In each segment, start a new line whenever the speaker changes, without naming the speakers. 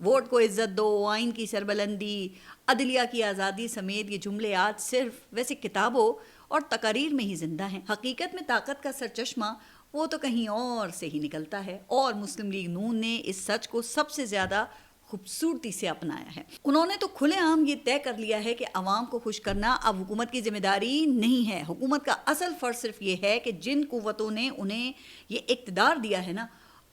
Vote کو عزت دو، آئین کی سربلندی، عدلیہ کی آزادی سمیت یہ جملے آج صرف ویسے کتابوں اور تقاریر میں ہی زندہ ہیں۔ حقیقت میں طاقت کا سرچشمہ وہ تو کہیں اور سے ہی نکلتا ہے، اور مسلم لیگ نون نے اس سچ کو سب سے زیادہ خوبصورتی سے اپنایا ہے۔ انہوں نے تو کھلے عام یہ طے کر لیا ہے کہ عوام کو خوش کرنا اب حکومت کی ذمہ داری نہیں ہے۔ حکومت کا اصل فرض صرف یہ ہے کہ جن قوتوں نے انہیں یہ اقتدار دیا ہے نا،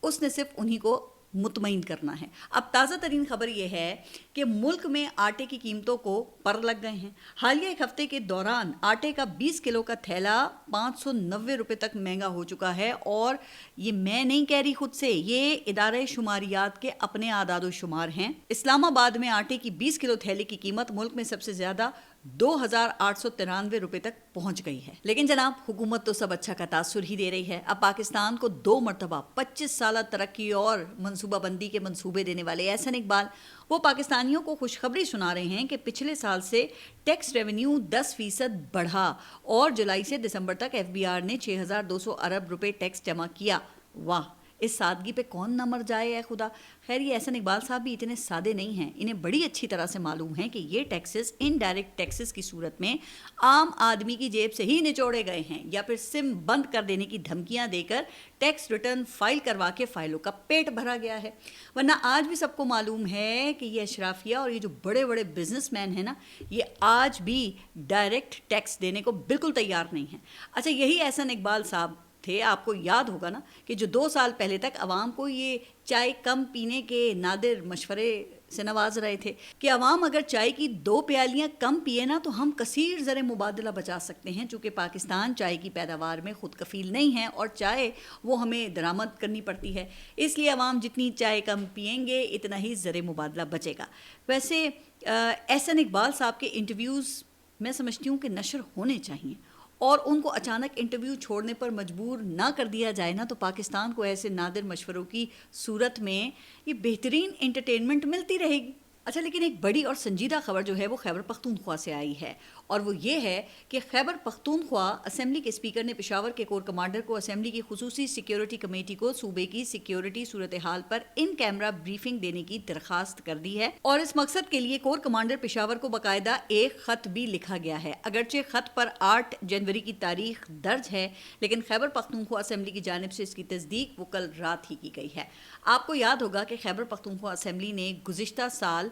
اس نے صرف انہی کو مطمئن کرنا ہے۔ اب تازہ ترین خبر یہ ہے کہ ملک میں آٹے کی قیمتوں کو پر لگ گئے ہیں۔ حالیہ ایک ہفتے کے دوران آٹے کا 20 کلو کا تھیلا 590 روپے تک مہنگا ہو چکا ہے، اور یہ میں نہیں کہہ رہی خود سے، یہ ادارہ شماریات کے اپنے اعداد و شمار ہیں۔ اسلام آباد میں آٹے کی 20 کلو تھیلے کی قیمت ملک میں سب سے زیادہ 2893 روپے تک پہنچ گئی ہے۔ لیکن جناب، حکومت تو سب اچھا کا تاثر ہی دے رہی ہے۔ اب پاکستان کو 2 مرتبہ 25 سالہ ترقی اور منصوبہ بندی کے منصوبے دینے والے احسن اقبال وہ پاکستانیوں کو خوشخبری سنا رہے ہیں کہ پچھلے سال سے ٹیکس ریونیو 10% بڑھا، اور جولائی سے دسمبر تک ایف بی آر نے 6200 ارب روپے ٹیکس جمع کیا۔ واہ، اس سادگی پہ کون نہ مر جائے اے خدا۔ خیر، یہ احسن اقبال صاحب بھی اتنے سادے نہیں ہیں، انہیں بڑی اچھی طرح سے معلوم ہے کہ یہ ٹیکسز انڈائریکٹ ٹیکسز کی صورت میں عام آدمی کی جیب سے ہی نچوڑے گئے ہیں، یا پھر سم بند کر دینے کی دھمکیاں دے کر ٹیکس ریٹرن فائل کروا کے فائلوں کا پیٹ بھرا گیا ہے۔ ورنہ آج بھی سب کو معلوم ہے کہ یہ اشرافیہ اور یہ جو بڑے بڑے بزنس مین ہیں نا، یہ آج بھی ڈائریکٹ ٹیکس دینے کو بالکل تیار نہیں ہیں۔ اچھا، یہی احسن اقبال صاحب تھے، آپ کو یاد ہوگا نا، کہ جو 2 سال پہلے تک عوام کو یہ چائے کم پینے کے نادر مشورے سے نواز رہے تھے کہ عوام اگر چائے کی 2 پیالیاں کم پیے نا تو ہم کثیر زر مبادلہ بچا سکتے ہیں، چونکہ پاکستان چائے کی پیداوار میں خود کفیل نہیں ہے اور چائے وہ ہمیں درآمد کرنی پڑتی ہے، اس لیے عوام جتنی چائے کم پئیں گے اتنا ہی زر مبادلہ بچے گا۔ ویسے احسن اقبال صاحب کے انٹرویوز میں سمجھتی ہوں کہ نشر ہونے چاہیے، اور ان کو اچانک انٹرویو چھوڑنے پر مجبور نہ کر دیا جائے نا، تو پاکستان کو ایسے نادر مشوروں کی صورت میں یہ بہترین انٹرٹینمنٹ ملتی رہے گی۔ اچھا، لیکن ایک بڑی اور سنجیدہ خبر جو ہے وہ خیبر پختونخوا سے آئی ہے، اور وہ یہ ہے کہ خیبر پختونخوا اسمبلی کے اسپیکر نے پشاور کے کور کمانڈر کو اسمبلی کی خصوصی سیکیورٹی کمیٹی کو صوبے کی سیکیورٹی صورتحال پر ان کیمرہ بریفنگ دینے کی درخواست کر دی ہے، اور اس مقصد کے لیے کور کمانڈر پشاور کو باقاعدہ ایک خط بھی لکھا گیا ہے۔ اگرچہ خط پر 8 جنوری کی تاریخ درج ہے، لیکن خیبر پختونخوا اسمبلی کی جانب سے اس کی تصدیق وہ کل رات ہی کی گئی ہے۔ آپ کو یاد ہوگا کہ خیبر پختونخوا اسمبلی نے گزشتہ سال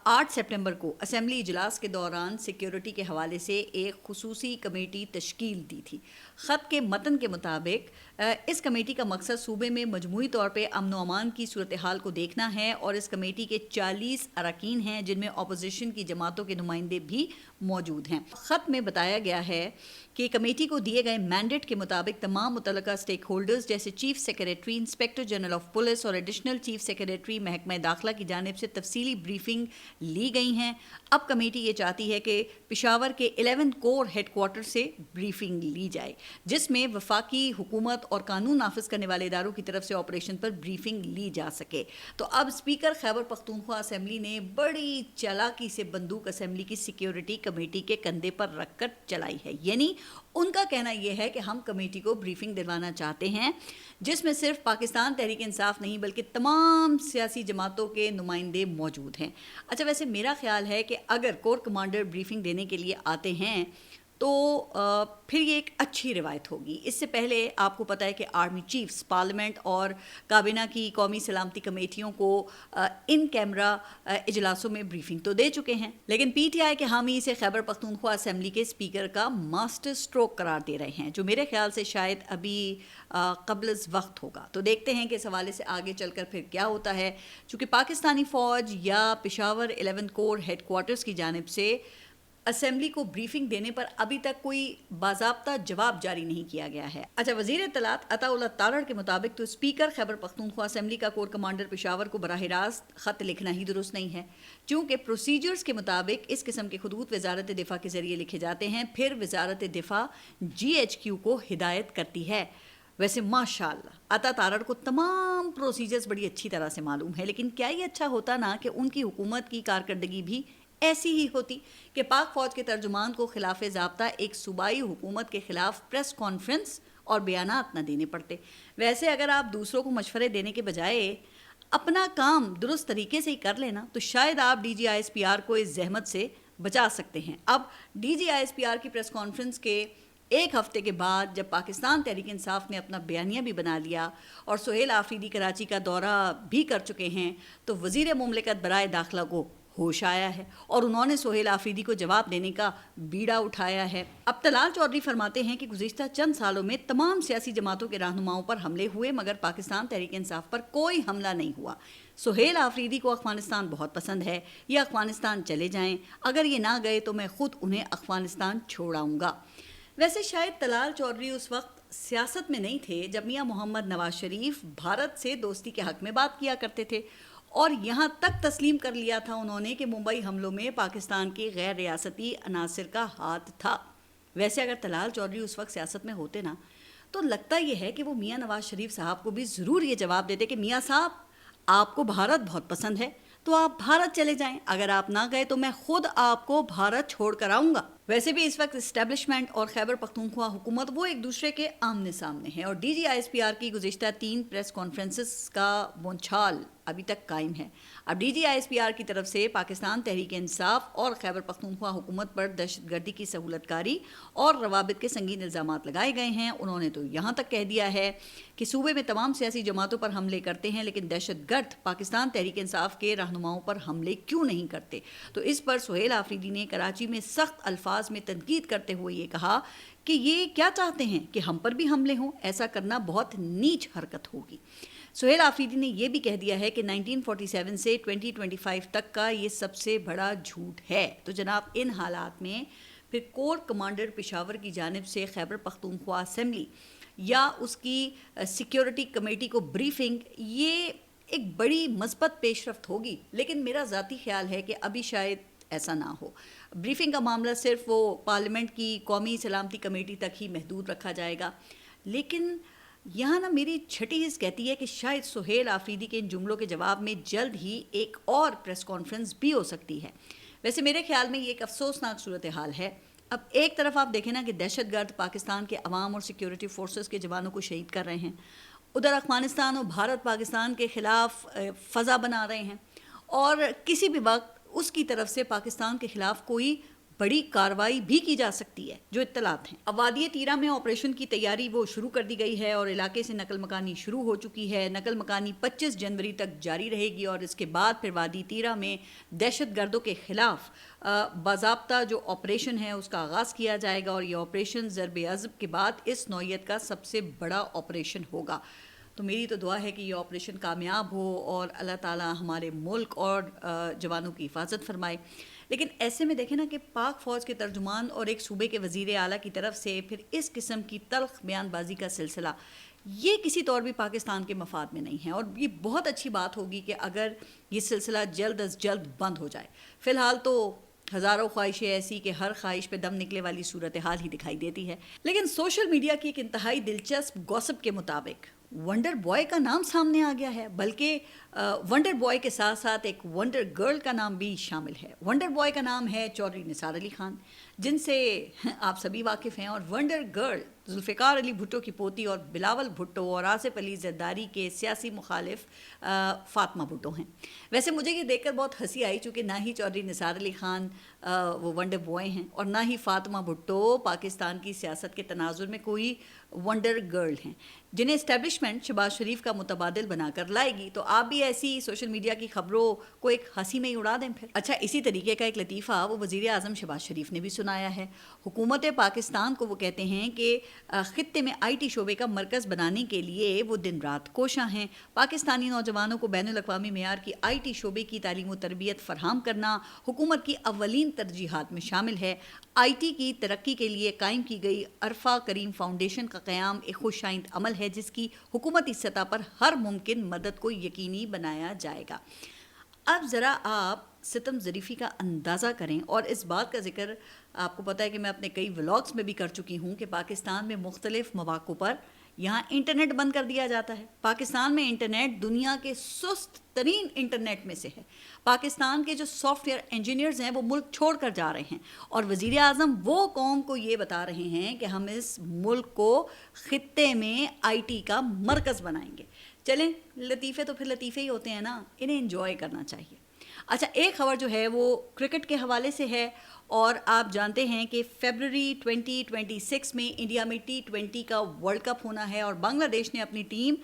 8 سپٹمبر کو اسمبلی اجلاس کے دوران سیکیورٹی کے حوالے سے ایک خصوصی کمیٹی تشکیل دی تھی۔ خط کے متن کے مطابق اس کمیٹی کا مقصد صوبے میں مجموعی طور پہ امن و امان کی صورتحال کو دیکھنا ہے، اور اس کمیٹی کے 40 اراکین ہیں جن میں اپوزیشن کی جماعتوں کے نمائندے بھی موجود ہیں۔ خط میں بتایا گیا ہے کہ کمیٹی کو دیے گئے مینڈیٹ کے مطابق تمام متعلقہ سٹیک ہولڈرز جیسے chief secretary, inspector general of police اور ایڈیشنل چیف سیکریٹری محکمہ داخلہ کی جانب سے تفصیلی بریفنگ لی گئی ہیں۔ اب کمیٹی یہ چاہتی ہے کہ پشاور کے 11 کور ہیڈ کوارٹر سے بریفنگ لی جائے، جس میں وفاقی حکومت اور قانون نافذ کرنے والے اداروں کی طرف سے آپریشن پر بریفنگ لی جا سکے۔ تو اب اسپیکر خیبر پختونخوا اسمبلی نے بڑی چالاکی سے بندوق اسمبلی کی سیکیورٹی کمیٹی کے کندھے پر رکھ کر چلائی ہے، یعنی ان کا کہنا یہ ہے کہ ہم کمیٹی کو بریفنگ دلوانا چاہتے ہیں جس میں صرف پاکستان تحریک انصاف نہیں بلکہ تمام سیاسی جماعتوں کے نمائندے موجود ہیں۔ اچھا، ویسے میرا خیال ہے کہ اگر کور کمانڈر بریفنگ دینے کے لیے آتے ہیں تو پھر یہ ایک اچھی روایت ہوگی۔ اس سے پہلے آپ کو پتہ ہے کہ آرمی چیفز پارلیمنٹ اور کابینہ کی قومی سلامتی کمیٹیوں کو ان کیمرہ اجلاسوں میں بریفنگ تو دے چکے ہیں، لیکن پی ٹی آئی کے حامی اسے خیبر پختونخوا اسمبلی کے اسپیکر کا ماسٹر سٹروک قرار دے رہے ہیں، جو میرے خیال سے شاید ابھی قبل از وقت ہوگا۔ تو دیکھتے ہیں کہ اس حوالے سے آگے چل کر پھر کیا ہوتا ہے، چونکہ پاکستانی فوج یا پشاور 11 کور ہیڈ کوارٹرز کی جانب سے اسمبلی کو بریفنگ دینے پر ابھی تک کوئی باضابطہ جواب جاری نہیں کیا گیا ہے۔ اچھا، وزیر اطلاعات عطا اللہ تارڑ کے مطابق تو اسپیکر خیبر پختونخوا اسمبلی کا کور کمانڈر پشاور کو براہ راست خط لکھنا ہی درست نہیں ہے، چونکہ پروسیجرز کے مطابق اس قسم کے خطوط وزارت دفاع کے ذریعے لکھے جاتے ہیں، پھر وزارت دفاع GHQ کو ہدایت کرتی ہے۔ ویسے ماشاءاللہ عطا تارڑ کو تمام پروسیجرز بڑی اچھی طرح سے معلوم ہے، لیکن کیا یہ اچھا ہوتا نا کہ ان کی حکومت کی کارکردگی بھی ایسی ہی ہوتی کہ پاک فوج کے ترجمان کو خلاف ضابطہ ایک صوبائی حکومت کے خلاف پریس کانفرنس اور بیانات نہ دینے پڑتے۔ ویسے اگر آپ دوسروں کو مشورے دینے کے بجائے اپنا کام درست طریقے سے ہی کر لینا تو شاید آپ D G I S P R کو اس زحمت سے بچا سکتے ہیں۔ اب D G I S P R کی پریس کانفرنس کے ایک ہفتے کے بعد جب پاکستان تحریک انصاف نے اپنا بیانیہ بھی بنا لیا اور سہیل آفریدی کراچی کا دورہ بھی کر چکے ہیں تو وزیر مملکت برائے داخلہ کو ہوش آیا ہے اور انہوں نے سہیل آفریدی کو جواب دینے کا بیڑا اٹھایا ہے۔ اب طلال چودھری فرماتے ہیں کہ گزشتہ چند سالوں میں تمام سیاسی جماعتوں کے رہنماؤں پر حملے ہوئے مگر پاکستان تحریک انصاف پر کوئی حملہ نہیں ہوا۔ سہیل آفریدی کو افغانستان بہت پسند ہے، یہ افغانستان چلے جائیں، اگر یہ نہ گئے تو میں خود انہیں افغانستان چھوڑاؤں گا۔ ویسے شاید طلال چودھری اس وقت سیاست میں نہیں تھے جب میاں محمد نواز شریف بھارت سے دوستی کے حق میں بات کیا کرتے تھے اور یہاں تک تسلیم کر لیا تھا انہوں نے کہ ممبئی حملوں میں پاکستان کے غیر ریاستی عناصر کا ہاتھ تھا۔ ویسے اگر طلال چودھری اس وقت سیاست میں ہوتے نا تو لگتا یہ ہے کہ وہ میاں نواز شریف صاحب کو بھی ضرور یہ جواب دیتے کہ میاں صاحب آپ کو بھارت بہت پسند ہے تو آپ بھارت چلے جائیں، اگر آپ نہ گئے تو میں خود آپ کو بھارت چھوڑ کر آؤں گا۔ ویسے بھی اس وقت اسٹیبلشمنٹ اور خیبر پختونخوا حکومت وہ ایک دوسرے کے آمنے سامنے ہیں اور D G I S P R کی گزشتہ 3 پریس کانفرنسز کا بونچھال ابھی تک قائم ہے۔ اب D G I S P R کی طرف سے پاکستان تحریک انصاف اور خیبر پختونخوا حکومت پر دہشت گردی کی سہولت کاری اور روابط کے سنگین الزامات لگائے گئے ہیں۔ انہوں نے تو یہاں تک کہہ دیا ہے کہ صوبے میں تمام سیاسی جماعتوں پر حملے کرتے ہیں لیکن دہشت گرد پاکستان تحریک انصاف کے رہنماؤں پر حملے کیوں نہیں کرتے۔ تو اس پر سہیل آفریدی نے کراچی میں سخت الفاظ میں تنقید کرتے ہوئے یہ کہا کہ یہ کیا چاہتے ہیں کہ ہم پر بھی حملے ہوں، ایسا کرنا بہت نیچ حرکت ہوگی۔ سہیل آفریدی نے یہ بھی کہہ دیا ہے کہ 1947 سے 2025 تک کا یہ سب سے بڑا جھوٹ ہے۔ تو جناب ان حالات میں پھر کور کمانڈر پشاور کی جانب سے خیبر پختونخوا اسمبلی یا اس کی سیکیورٹی کمیٹی کو بریفنگ، یہ ایک بڑی مثبت پیش رفت ہوگی، لیکن میرا ذاتی خیال ہے کہ ابھی شاید ایسا نہ ہو۔ بریفنگ کا معاملہ صرف وہ پارلیمنٹ کی قومی سلامتی کمیٹی تک ہی محدود رکھا جائے گا، لیکن یہاں نا میری چھٹی حص کہتی ہے کہ شاید سہیل آفریدی کے ان جملوں کے جواب میں جلد ہی ایک اور پریس کانفرنس بھی ہو سکتی ہے۔ ویسے میرے خیال میں یہ ایک افسوسناک صورتحال ہے۔ اب ایک طرف آپ دیکھیں نا کہ دہشت گرد پاکستان کے عوام اور سیکیورٹی فورسز کے جوانوں کو شہید کر رہے ہیں، ادھر افغانستان اور بھارت پاکستان کے خلاف فضا بنا رہے ہیں اور کسی بھی وقت اس کی طرف سے پاکستان کے خلاف کوئی بڑی کارروائی بھی کی جا سکتی ہے جو اطلاعات ہیں۔ اب وادی تیرہ میں آپریشن کی تیاری وہ شروع کر دی گئی ہے اور علاقے سے نقل مکانی شروع ہو چکی ہے۔ نقل مکانی 25 جنوری تک جاری رہے گی اور اس کے بعد پھر وادی تیرہ میں دہشت گردوں کے خلاف باضابطہ جو آپریشن ہے اس کا آغاز کیا جائے گا اور یہ آپریشن ضرب عضب کے بعد اس نوعیت کا سب سے بڑا آپریشن ہوگا۔ تو میری تو دعا ہے کہ یہ آپریشن کامیاب ہو اور اللہ تعالیٰ ہمارے ملک اور جوانوں کی حفاظت فرمائے۔ لیکن ایسے میں دیکھیں نا کہ پاک فوج کے ترجمان اور ایک صوبے کے وزیر اعلیٰ کی طرف سے پھر اس قسم کی تلخ بیان بازی کا سلسلہ یہ کسی طور بھی پاکستان کے مفاد میں نہیں ہے اور یہ بہت اچھی بات ہوگی کہ اگر یہ سلسلہ جلد از جلد بند ہو جائے۔ فی الحال تو ہزاروں خواہشیں ایسی کہ ہر خواہش پہ دم نکلے والی صورتحال ہی دکھائی دیتی ہے۔ لیکن سوشل میڈیا کی ایک انتہائی دلچسپ گوسپ کے مطابق ونڈر بوائے کا نام سامنے آ گیا ہے، بلکہ ونڈر بوائے کے ساتھ ساتھ ایک ونڈر گرل کا نام بھی شامل ہے۔ ونڈر بوائے کا نام ہے چودھری نثار علی خان، جن سے آپ سبھی واقف ہیں، اور ونڈر گرل ذوالفقار علی بھٹو کی پوتی اور بلاول بھٹو اور آصف علی زرداری کے سیاسی مخالف فاطمہ بھٹو ہیں۔ ویسے مجھے یہ دیکھ کر بہت ہنسی آئی چونکہ نہ ہی چودھری نثار علی خان وہ ونڈر بوائے ہیں اور نہ ہی فاطمہ بھٹو پاکستان کی سیاست کے تناظر میں کوئی ونڈر گرل ہیں جنہیں اسٹیبلشمنٹ شہباز شریف کا متبادل بنا کر لائے گی۔ تو آپ بھی ایسی سوشل میڈیا کی خبروں کو ایک ہنسی میں ہی اڑا دیں پھر۔ اچھا، اسی طریقے کا ایک لطیفہ وہ وزیر اعظم شہباز شریف نے بھی سنایا ہے۔ حکومت پاکستان کو وہ کہتے ہیں کہ خطے میں آئی ٹی شعبے کا مرکز بنانے کے لیے وہ دن رات کوشاں ہیں۔ پاکستانی نوجوانوں کو بین الاقوامی معیار کی آئی ٹی شعبے کی تعلیم و تربیت فراہم کرنا حکومت کی اولین ترجیحات میں شامل ہے۔ آئی ٹی کی ترقی کے لیے قائم کی گئی عرفہ کریم فاؤنڈیشن کا قیام ایک خوش آئند عمل ہے جس کی حکومتی سطح پر ہر ممکن مدد کو یقینی بنایا جائے گا۔ اب ذرا آپ ستم ظریفی کا اندازہ کریں، اور اس بات کا ذکر آپ کو پتہ ہے کہ میں اپنے کئی ولاگز میں بھی کر چکی ہوں کہ پاکستان میں مختلف مواقع پر یہاں انٹرنیٹ بند کر دیا جاتا ہے۔ پاکستان میں انٹرنیٹ دنیا کے سست ترین انٹرنیٹ میں سے ہے۔ پاکستان کے جو سافٹ ویئر انجینئرز ہیں وہ ملک چھوڑ کر جا رہے ہیں اور وزیر اعظم وہ قوم کو یہ بتا رہے ہیں کہ ہم اس ملک کو خطے میں آئی ٹی کا مرکز بنائیں گے۔ چلیں لطیفے تو پھر لطیفے ہی ہوتے ہیں نا, انہیں انجوائے کرنا چاہیے. اچھا, ایک خبر جو ہے وہ کرکٹ کے حوالے سے ہے, اور آپ جانتے ہیں کہ فیبرری 2026 میں انڈیا میں T20 کا ورلڈ کپ ہونا ہے, اور بنگلہ دیش نے اپنی ٹیم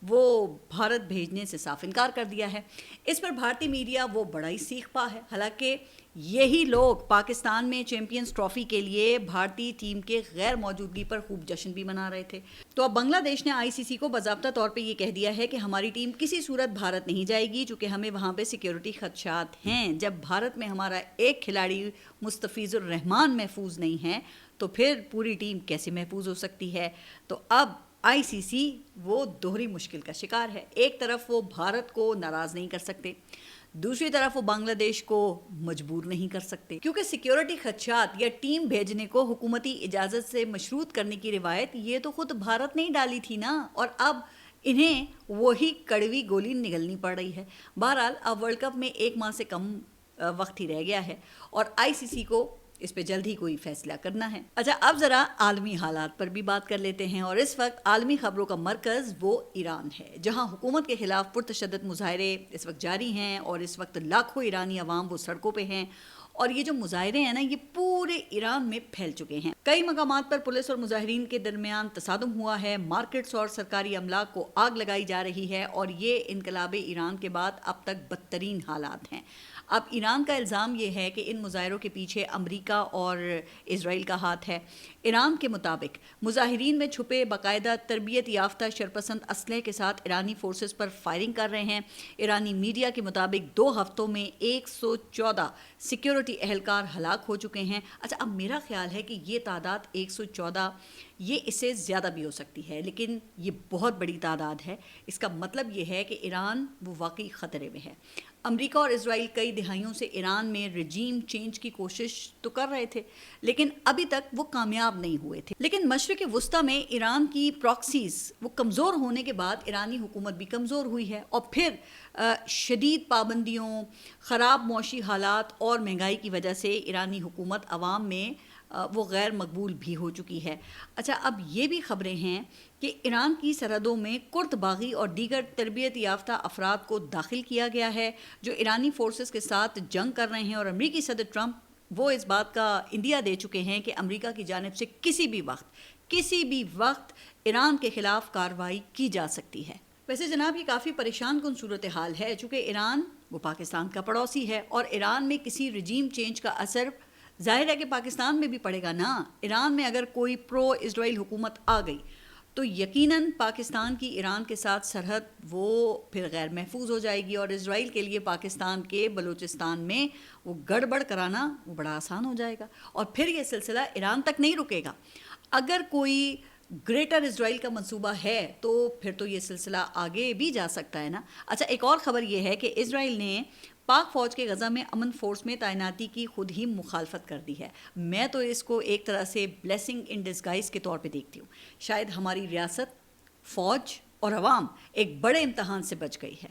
وہ بھارت بھیجنے سے صاف انکار کر دیا ہے. اس پر بھارتی میڈیا وہ بڑا ہی سیخ پا ہے, حالانکہ یہی لوگ پاکستان میں چیمپئنز ٹرافی کے لیے بھارتی ٹیم کے غیر موجودگی پر خوب جشن بھی منا رہے تھے. تو اب بنگلہ دیش نے ICC کو باضابطہ طور پہ یہ کہہ دیا ہے کہ ہماری ٹیم کسی صورت بھارت نہیں جائے گی, چونکہ ہمیں وہاں پہ سیکیورٹی خدشات ہیں. جب بھارت میں ہمارا ایک کھلاڑی مستفیض الرحمان محفوظ نہیں ہے تو پھر پوری ٹیم کیسے محفوظ ہو سکتی ہے. تو اب ICC وہ دوہری مشکل کا شکار ہے. ایک طرف وہ بھارت کو ناراض نہیں کر سکتے, دوسری طرف وہ بنگلہ دیش کو مجبور نہیں کر سکتے, کیونکہ سیکیورٹی خدشات یا ٹیم بھیجنے کو حکومتی اجازت سے مشروط کرنے کی روایت یہ تو خود بھارت نے ہی ڈالی تھی نا, اور اب انہیں وہی کڑوی گولی نگلنی پڑ رہی ہے. بہرحال اب ورلڈ کپ میں 1 ماہ سے کم وقت ہی رہ گیا ہے, اور ICC کو اس پہ جلد ہی کوئی فیصلہ کرنا ہے. اچھا, اب ذرا عالمی حالات پر بھی بات کر لیتے ہیں, اور اس وقت عالمی خبروں کا مرکز وہ ایران ہے, جہاں حکومت کے خلاف پرتشدد مظاہرے اس وقت جاری ہیں, اور اس وقت لاکھوں ایرانی عوام وہ سڑکوں پہ ہیں, اور یہ جو مظاہرے ہیں نا یہ پورے ایران میں پھیل چکے ہیں. کئی مقامات پر پولیس اور مظاہرین کے درمیان تصادم ہوا ہے, مارکیٹس اور سرکاری املاک کو آگ لگائی جا رہی ہے, اور یہ انقلاب ایران کے بعد اب تک بدترین حالات ہیں. اب ایران کا الزام یہ ہے کہ ان مظاہروں کے پیچھے امریکہ اور اسرائیل کا ہاتھ ہے. ایران کے مطابق مظاہرین میں چھپے باقاعدہ تربیت یافتہ شرپسند اسلحے کے ساتھ ایرانی فورسز پر فائرنگ کر رہے ہیں. ایرانی میڈیا کے مطابق 2 ہفتوں میں 114 سیکیورٹی اہلکار ہلاک ہو چکے ہیں. اچھا, اب میرا خیال ہے کہ یہ تعداد 114 یہ اس سے زیادہ بھی ہو سکتی ہے, لیکن یہ بہت بڑی تعداد ہے. اس کا مطلب یہ ہے کہ ایران وہ واقعی خطرے میں ہے. امریکہ اور اسرائیل کئی دہائیوں سے ایران میں رجیم چینج کی کوشش تو کر رہے تھے, لیکن ابھی تک وہ کامیاب نہیں ہوئے تھے. لیکن مشرق وسطیٰ میں ایران کی پراکسیز وہ کمزور ہونے کے بعد ایرانی حکومت بھی کمزور ہوئی ہے, اور پھر شدید پابندیوں, خراب معاشی حالات اور مہنگائی کی وجہ سے ایرانی حکومت عوام میں وہ غیر مقبول بھی ہو چکی ہے. اچھا, اب یہ بھی خبریں ہیں کہ ایران کی سرحدوں میں کرد باغی اور دیگر تربیت یافتہ افراد کو داخل کیا گیا ہے جو ایرانی فورسز کے ساتھ جنگ کر رہے ہیں, اور امریکی صدر ٹرمپ وہ اس بات کا اندیا دے چکے ہیں کہ امریکہ کی جانب سے کسی بھی وقت ایران کے خلاف کارروائی کی جا سکتی ہے. ویسے جناب یہ کافی پریشان کن صورتحال ہے, چونکہ ایران وہ پاکستان کا پڑوسی ہے, اور ایران میں کسی رجیم چینج کا اثر ظاہر ہے کہ پاکستان میں بھی پڑے گا نا. ایران میں اگر کوئی پرو اسرائیل حکومت آ گئی تو یقیناً پاکستان کی ایران کے ساتھ سرحد وہ پھر غیر محفوظ ہو جائے گی, اور اسرائیل کے لیے پاکستان کے بلوچستان میں وہ گڑبڑ کرانا وہ بڑا آسان ہو جائے گا, اور پھر یہ سلسلہ ایران تک نہیں رکے گا. اگر کوئی گریٹر اسرائیل کا منصوبہ ہے تو پھر تو یہ سلسلہ آگے بھی جا سکتا ہے نا. اچھا, ایک اور خبر یہ ہے کہ اسرائیل نے پاک فوج کے غزہ میں امن فورس میں تعیناتی کی خود ہی مخالفت کر دی ہے. میں تو اس کو ایک طرح سے بلیسنگ ان ڈسگائز کے طور پہ دیکھتی ہوں. شاید ہماری ریاست, فوج اور عوام ایک بڑے امتحان سے بچ گئی ہے.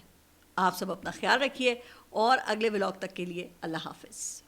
آپ سب اپنا خیال رکھیے, اور اگلے ولاگ تک کے لیے اللہ حافظ.